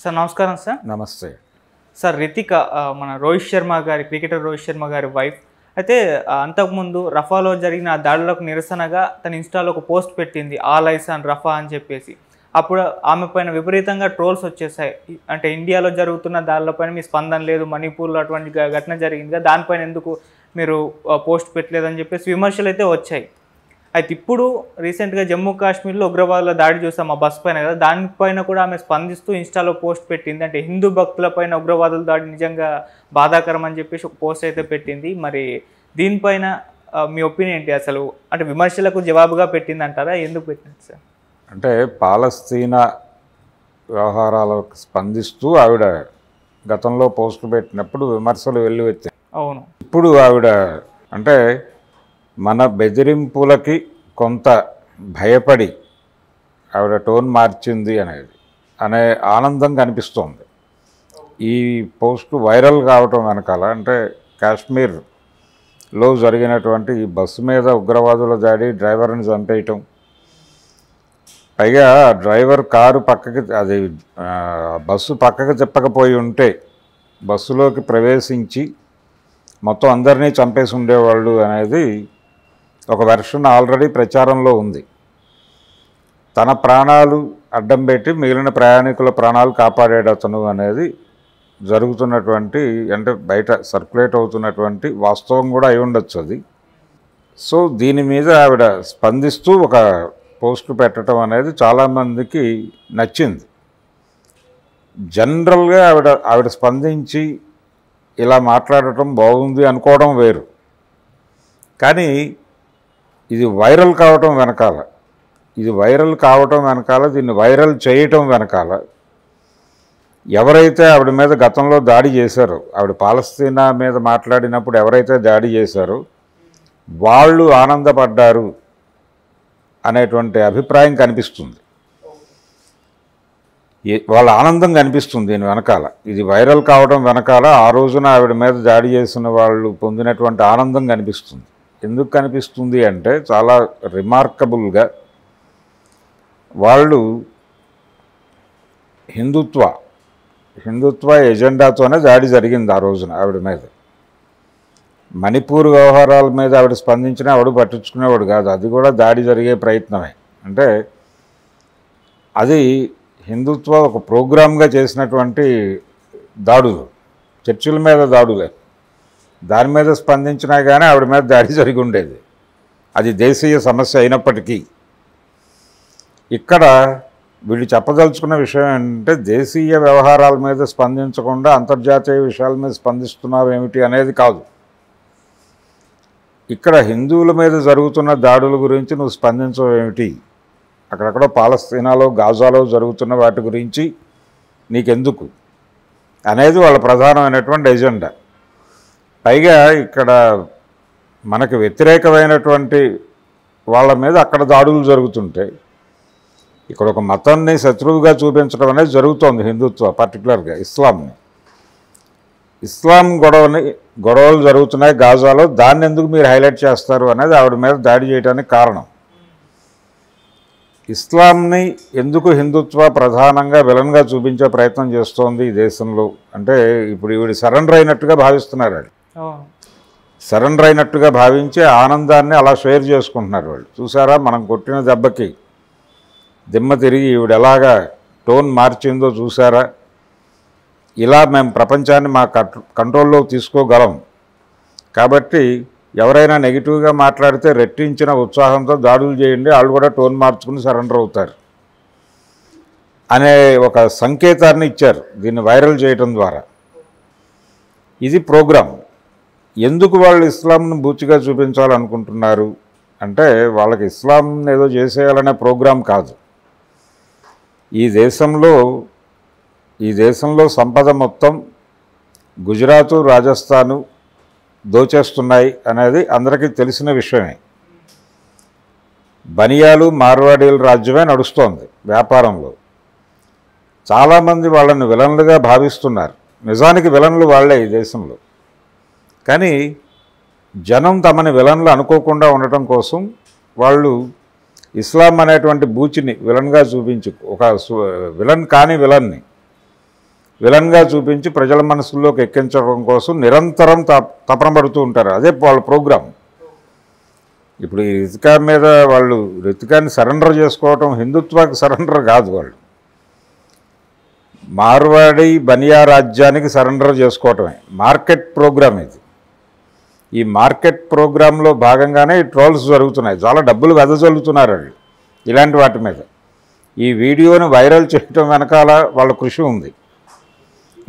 Sir నమస్కారం sir. నమస్తే sir Ritika మన రోహిత్ శర్మ గారి క్రికెటర్ రోహిత్ శర్మ గారి వైఫ్ అయితే అంతకుముందు రఫాలో జరిగిన ఆ దాడులకు నిరసనగా తన ఇన్స్టాలో ఒక పోస్ట్ పెట్టింది, ఆల్ ఐస్ ఆన్ రఫా అని చెప్పేసి. అప్పుడు ఆమె పైన విపరీతంగా ట్రోల్స్ వచ్చేసాయి. అంటే ఇండియాలో జరుగుతున్న దాడులపైన మీ స్పందన లేదు, మణిపూర్లో అటువంటి ఘటన జరిగింది కదా, దానిపైన ఎందుకు మీరు పోస్ట్ పెట్టలేదని చెప్పేసి విమర్శలు అయితే వచ్చాయి. అయితే ఇప్పుడు రీసెంట్గా జమ్మూ కాశ్మీర్లో ఉగ్రవాదుల దాడి చూసాం ఆ బస్ పైన కదా, దానిపైన కూడా ఆమె స్పందిస్తూ ఇన్స్టాలో పోస్ట్ పెట్టింది. అంటే హిందూ భక్తులపైన ఉగ్రవాదుల దాడి నిజంగా బాధాకరం అని చెప్పేసి ఒక పోస్ట్ అయితే పెట్టింది. మరి దీనిపైన మీ ఒపీనియన్ ఏంటి? అసలు అంటే విమర్శలకు జవాబుగా పెట్టింది అంటారా? ఎందుకు పెట్టింది సార్? అంటే పాలస్తీనా వ్యవహారాలకు స్పందిస్తూ ఆవిడ గతంలో పోస్టులు పెట్టినప్పుడు విమర్శలు వెల్లువెత్తాయి. అవును. ఇప్పుడు ఆవిడ అంటే మన బెదిరింపులకి కొంత భయపడి ఆవిడ టోన్ మార్చింది అనే ఆనందం కనిపిస్తోంది. ఈ పోస్టు వైరల్ కావటం వెనకాల అంటే కాశ్మీర్లో జరిగినటువంటి ఈ బస్సు మీద ఉగ్రవాదుల దాడి, డ్రైవర్ని చంపేయటం, పైగా డ్రైవర్ కారు పక్కకి అది బస్సు పక్కకి తిప్పకపోయి ఉంటే బస్సులోకి ప్రవేశించి మొత్తం అందరినీ చంపేసి ఉండేవాళ్ళు అనేది ఒక వెర్షన్ ఆల్రెడీ ప్రచారంలో ఉంది. తన ప్రాణాలు అడ్డం పెట్టి మిగిలిన ప్రయాణికుల ప్రాణాలు కాపాడాడు అతను అనేది జరుగుతున్నటువంటి అంటే బయట సర్క్యులేట్ అవుతున్నటువంటి వాస్తవం కూడా అయి ఉండొచ్చు అది. సో దీని మీద ఆవిడ స్పందిస్తూ ఒక పోస్టు పెట్టడం అనేది చాలామందికి నచ్చింది. జనరల్గా ఆవిడ స్పందించి ఇలా మాట్లాడటం బాగుంది అనుకోవడం వేరు, కానీ ఇది వైరల్ కావటం వెనకాల దీన్ని వైరల్ చేయటం వెనకాల ఎవరైతే ఆవిడ మీద గతంలో దాడి చేశారో, ఆవిడ పాలస్తీనా మీద మాట్లాడినప్పుడు ఎవరైతే దాడి చేశారో వాళ్ళు ఆనందపడ్డారు అనేటువంటి అభిప్రాయం కనిపిస్తుంది. వాళ్ళ ఆనందం కనిపిస్తుంది దీని వెనకాల. ఇది వైరల్ కావడం వెనకాల ఆ రోజున ఆవిడ మీద దాడి చేసిన వాళ్ళు పొందినటువంటి ఆనందం కనిపిస్తుంది. ఎందుకు కనిపిస్తుంది అంటే చాలా రిమార్కబుల్గా వాళ్ళు హిందుత్వ ఎజెండాతోనే దాడి జరిగింది ఆ రోజున ఆవిడ మీద. మణిపూర్ వ్యవహారాల మీద ఆవిడ స్పందించినా ఆవిడ పట్టించుకునేవాడు కాదు, అది కూడా దాడి జరిగే ప్రయత్నమే. అంటే అది హిందుత్వ ఒక ప్రోగ్రామ్గా చేసినటువంటి దాడులు, చర్చిల మీద దాడులే, దాని మీద స్పందించినా కానీ ఆవిడ మీద దాడి జరిగి ఉండేది. అది దేశీయ సమస్య అయినప్పటికీ ఇక్కడ వీళ్ళు చెప్పదలుచుకున్న విషయం ఏంటంటే దేశీయ వ్యవహారాల మీద స్పందించకుండా అంతర్జాతీయ విషయాల మీద స్పందిస్తున్నారు ఏమిటి అనేది కాదు. ఇక్కడ హిందువుల మీద జరుగుతున్న దాడుల గురించి నువ్వు స్పందించవేమిటి, అక్కడక్కడ పాలస్తీనాలో గాజాలో జరుగుతున్న వాటి గురించి నీకెందుకు అనేది వాళ్ళ ప్రధానమైనటువంటి ఎజెండా. పైగా ఇక్కడ మనకు వ్యతిరేకమైనటువంటి వాళ్ళ మీద అక్కడ దాడులు జరుగుతుంటే ఇక్కడ ఒక మతాన్ని శత్రువుగా చూపించడం అనేది జరుగుతోంది. హిందుత్వ పర్టికులర్గా ఇస్లాం గొడవలు జరుగుతున్నాయి గాజాలో, దాన్ని ఎందుకు మీరు హైలైట్ చేస్తారు అనేది ఆవిడ మీద దాడి చేయడానికి కారణం. ఇస్లాంని ఎందుకు హిందుత్వ ప్రధానంగా విలన్గా చూపించే ప్రయత్నం చేస్తోంది ఈ దేశంలో అంటే ఇప్పుడు ఈవిడ సరెండర్ అయినట్టుగా భావిస్తున్నారు. సరెండర్ అయినట్టుగా భావించి ఆనందాన్ని అలా షేర్ చేసుకుంటున్నారు వాళ్ళు. చూసారా మనం కొట్టిన దెబ్బకి దిమ్మ తిరిగి ఈవిడ ఎలాగా టోన్ మార్చిందో చూసారా, ఇలా మేము ప్రపంచాన్ని మా కంట్రోల్లో తీసుకోగలం, కాబట్టి ఎవరైనా నెగిటివ్గా మాట్లాడితే రెట్టించిన ఉత్సాహంతో దాడులు చేయండి, వాళ్ళు కూడా టోన్ మార్చుకుని సరెండర్ అవుతారు అనే ఒక సంకేతాన్ని ఇచ్చారు దీన్ని వైరల్ చేయటం ద్వారా. ఇది ప్రోగ్రాం. ఎందుకు వాళ్ళు ఇస్లాంను బూచిగా చూపించాలనుకుంటున్నారు అంటే వాళ్ళకి ఇస్లాం ఏదో చేసేయాలనే ప్రోగ్రాం కాదు. ఈ దేశంలో సంపద మొత్తం గుజరాత్, రాజస్థాను దోచేస్తున్నాయి అనేది అందరికీ తెలిసిన విషయమే. బనియాలు, మార్వాడీల రాజ్యమే నడుస్తోంది వ్యాపారంలో. చాలామంది వాళ్ళని విలన్లుగా భావిస్తున్నారు, నిజానికి విలన్లు వాళ్ళే ఈ దేశంలో. కానీ జనం తమని విలన్లు అనుకోకుండా ఉండటం కోసం వాళ్ళు ఇస్లాం అనేటువంటి బూచిని విలన్గా చూపించు ఒక విలన్ కాని విలన్ని విలన్గా చూపించి ప్రజల మనసుల్లోకి ఎక్కించడం కోసం నిరంతరం తపన పడుతూ ఉంటారు. అదే వాళ్ళ ప్రోగ్రాం. ఇప్పుడు ఈ రితికా మీద వాళ్ళు రితికాని సరెండర్ చేసుకోవటం హిందుత్వానికి సరెండర్ కాదు, వాళ్ళు మార్వాడి బనియా రాజ్యానికి సరెండర్ చేసుకోవటమే. మార్కెట్ ప్రోగ్రామ్ ఇది. ఈ మార్కెట్ ప్రోగ్రాంలో భాగంగానే ఈ ట్రోల్స్ జరుగుతున్నాయి. చాలా డబ్బులు వెదజల్లుతున్నారు వాళ్ళు ఇలాంటి వాటి మీద. ఈ వీడియోని వైరల్ చేయటం వెనకాల వాళ్ళ కృషి ఉంది.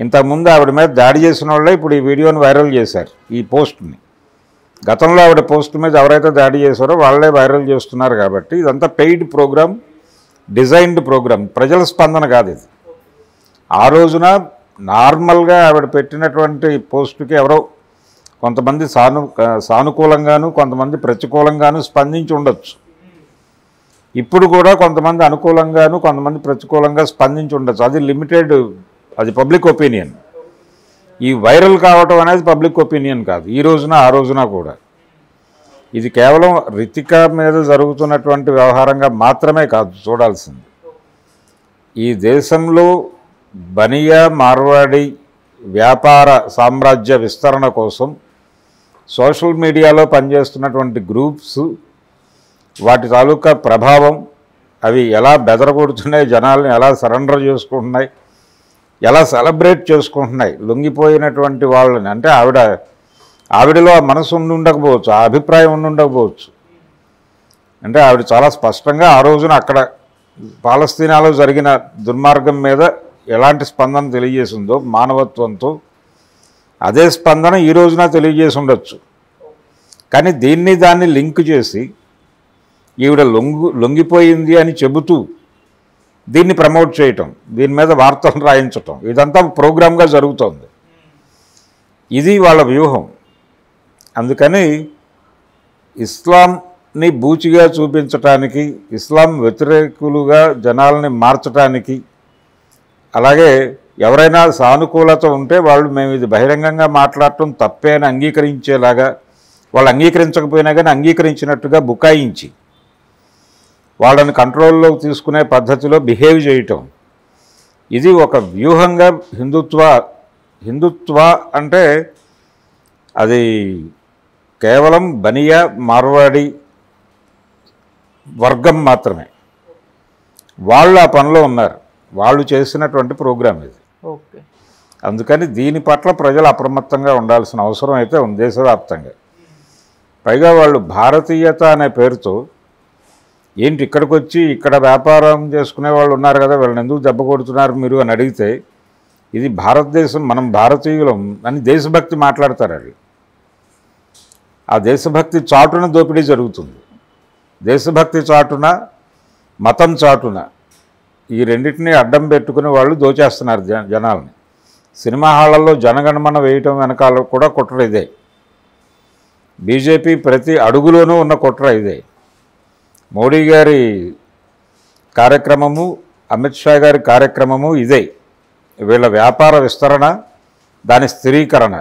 ఇంతకుముందు ఆవిడ మీద దాడి చేసిన వాళ్ళే ఇప్పుడు ఈ వీడియోని వైరల్ చేశారు, ఈ పోస్ట్ని. గతంలో ఆవిడ పోస్ట్ మీద ఎవరైతే దాడి చేశారో వాళ్ళే వైరల్ చేస్తున్నారు. కాబట్టి ఇదంతా పెయిడ్ ప్రోగ్రామ్, డిజైన్డ్ ప్రోగ్రామ్, ప్రజల స్పందన కాదు ఇది. ఆ రోజున నార్మల్గా ఆవిడ పెట్టినటువంటి పోస్టుకి ఎవరో కొంతమంది సానుకూలంగాను కొంతమంది ప్రతికూలంగాను స్పందించి ఉండొచ్చు. ఇప్పుడు కూడా కొంతమంది అనుకూలంగాను కొంతమంది ప్రతికూలంగా స్పందించి ఉండొచ్చు. అది లిమిటెడ్, అది పబ్లిక్ ఒపీనియన్. ఈ వైరల్ కావటం అనేది పబ్లిక్ ఒపీనియన్ కాదు, ఈ రోజున ఆ రోజున కూడా. ఇది కేవలం రితికా మీద జరుగుతున్నటువంటి వ్యవహారంగా మాత్రమే కాదు చూడాల్సింది. ఈ దేశంలో బనియా మార్వాడి వ్యాపార సామ్రాజ్య విస్తరణ కోసం సోషల్ మీడియాలో పనిచేస్తున్నటువంటి గ్రూప్స్, వాటి తాలూకా ప్రభావం, అవి ఎలా బెదరగొడుతున్నాయి, జనాల్ని ఎలా సరెండర్ చేసుకుంటున్నాయి, ఎలా సెలబ్రేట్ చేసుకుంటున్నాయి లొంగిపోయినటువంటి వాళ్ళని. అంటే ఆవిడలో ఆ మనసు ఉండి ఉండకపోవచ్చు, ఆ అభిప్రాయం ఉండి ఉండకపోవచ్చు. అంటే ఆవిడ చాలా స్పష్టంగా ఆ రోజున అక్కడ పాలస్తీనాలో జరిగిన దుర్మార్గం మీద ఎలాంటి స్పందన తెలియజేసిందో మానవత్వంతో, అదే స్పందన ఈ రోజున తెలియజేసి ఉండొచ్చు. కానీ దాన్ని లింక్ చేసి ఈవిడ లొంగిపోయింది అని చెబుతూ దీన్ని ప్రమోట్ చేయటం, దీని మీద వార్తలు రాయించటం, ఇదంతా ప్రోగ్రామ్గా జరుగుతోంది. ఇది వాళ్ళ వ్యూహం. అందుకని ఇస్లాంని బూచిగా చూపించటానికి, ఇస్లాం వ్యతిరేకులుగా జనాల్ని మార్చటానికి, అలాగే ఎవరైనా సానుకూలత ఉంటే వాళ్ళు మేము ఇది బహిరంగంగా మాట్లాడటం తప్పే అని అంగీకరించేలాగా, వాళ్ళు అంగీకరించకపోయినా కానీ అంగీకరించినట్టుగా బుకాయించి వాళ్ళని కంట్రోల్లోకి తీసుకునే పద్ధతిలో బిహేవ్ చేయటం, ఇది ఒక వ్యూహంగా హిందుత్వ అంటే అది కేవలం బనియా మార్వాడి వర్గం మాత్రమే. వాళ్ళు ఆ పనిలో ఉన్నారు, వాళ్ళు చేసినటువంటి ప్రోగ్రాం ఇది. ఓకే. అందుకని దీని పట్ల ప్రజలు అప్రమత్తంగా ఉండాల్సిన అవసరం అయితే ఉంది దేశవ్యాప్తంగా. పైగా వాళ్ళు భారతీయత అనే పేరుతో ఏంటి ఇక్కడికి వచ్చి ఇక్కడ వ్యాపారం చేసుకునే వాళ్ళు ఉన్నారు కదా, వీళ్ళని ఎందుకు దెబ్బ కొడుతున్నారు మీరు అని అడిగితే, ఇది భారతదేశం, మనం భారతీయులం అని దేశభక్తి మాట్లాడతారు. అది ఆ దేశభక్తి చాటున దోపిడీ జరుగుతుంది. దేశభక్తి చాటున, మతం చాటున, ఈ రెండింటినీ అడ్డం పెట్టుకుని వాళ్ళు దోచేస్తున్నారు జనాల్ని. సినిమా హాళ్ళల్లో జనగణమన వేయటం వెనకాల కూడా కుట్ర ఇదే. బీజేపీ ప్రతి అడుగులోనూ ఉన్న కుట్ర ఇదే. మోడీ గారి కార్యక్రమము, అమిత్ షా గారి కార్యక్రమము ఇదే. వీళ్ళ వ్యాపార విస్తరణ, దాని స్థిరీకరణ.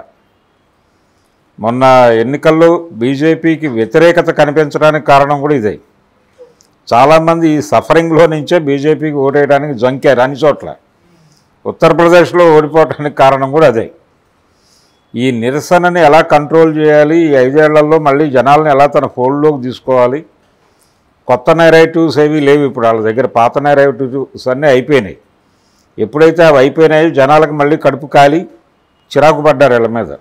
మొన్న ఎన్నికల్లో బీజేపీకి వ్యతిరేకత కనిపించడానికి కారణం కూడా ఇదే. చాలామంది ఈ సఫరింగ్లో నుంచే బీజేపీకి ఓటేయడానికి జంకారు అన్ని చోట్ల. ఉత్తరప్రదేశ్లో ఓడిపోవడానికి కారణం కూడా అదే. ఈ నిరసనని ఎలా కంట్రోల్ చేయాలి, ఈ 5 ఏళ్లలో మళ్ళీ జనాలను ఎలా తన ఫోల్డ్లోకి తీసుకోవాలి, కొత్త నెరేటివ్స్ ఏవీ లేవు ఇప్పుడు వాళ్ళ దగ్గర. పాత నెరేటివ్స్ అన్నీ అయిపోయినాయి. ఎప్పుడైతే అవి అయిపోయినాయో జనాలకు మళ్ళీ కడుపు కాలి చిరాకు పడ్డారు వీళ్ళ మీద.